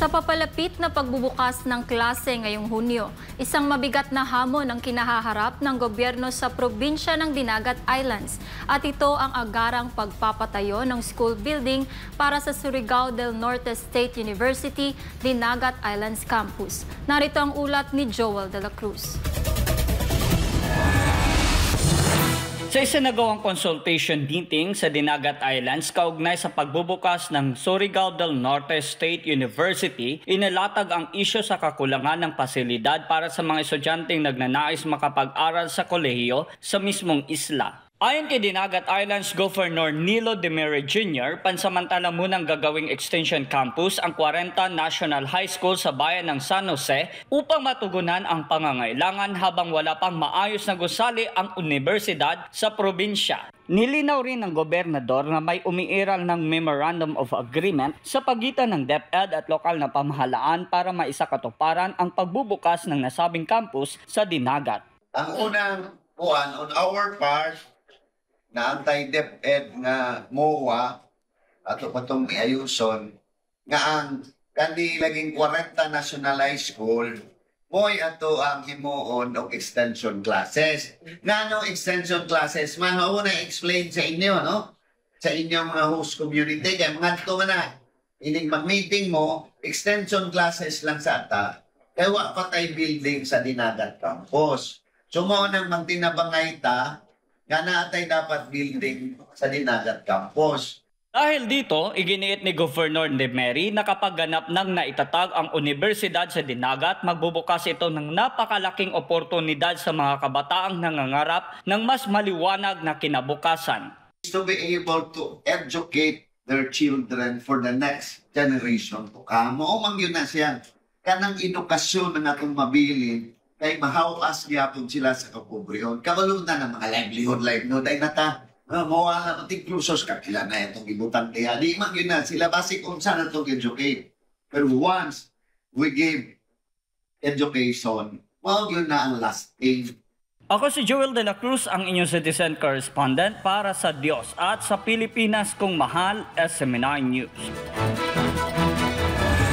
Sa papalapit na pagbubukas ng klase ngayong Hunyo, isang mabigat na hamon ang kinahaharap ng gobyerno sa probinsya ng Dinagat Islands. At ito ang agarang pagpapatayo ng school building para sa Surigao del Norte State University, Dinagat Islands Campus. Narito ang ulat ni Joel de la Cruz. Sa isinagawang consultation meeting sa Dinagat Islands kaugnay sa pagbubukas ng Surigao del Norte State University, inilatag ang isyu sa kakulangan ng pasilidad para sa mga estudyanteng nagnanais makapag-aral sa kolehiyo sa mismong isla. Ayon kay Dinagat Islands Governor Nilo Demere Jr., pansamantala munang gagawing extension campus ang 40 National High School sa bayan ng San Jose upang matugunan ang pangangailangan habang wala pang maayos na gusali ang universidad sa probinsya. Nilinaw rin ng gobernador na may umiiral ng Memorandum of Agreement sa pagitan ng DepEd at lokal na pamahalaan para maisakatuparan ang pagbubukas ng nasabing campus sa Dinagat. Ang unang on our part, na anti-DepEd nga MOA ato patong iayuson nga ang kanilaging 40 National High School mo'y ato ang himuon og extension classes. Nga extension classes, una explain sa inyo, no? Sa inyong mga host community, kaya mga ito na, ining mag-meeting mo, extension classes lang sa ata. Kaya wa patay building sa Dinagat Campus. So mo nang magtinabangay ta, nga naatay dapat building sa Dinagat Campus. Dahil dito, iginiit ni Governor Demere na kapag ganap ng naitatag ang universidad sa Dinagat, magbubukas ito ng napakalaking oportunidad sa mga kabataang nangangarap ng mas maliwanag na kinabukasan. To be able to educate their children for the next generation to come. Maumang yun na siya. Kanang edukasyon na natong mabilin, kay mahawas gyapon sila sa kapobrehon. Kabalo na ng mga livelihood ay nata. Mawa na tiglusos kakila na itong ibutan kaya. Di man yun na sila basic kung saan itong educate. Pero once we give education, yun na ang last thing. Ako si Joel de la Cruz, ang inyong citizen correspondent para sa Diyos at sa Pilipinas kong mahal, SMNI News.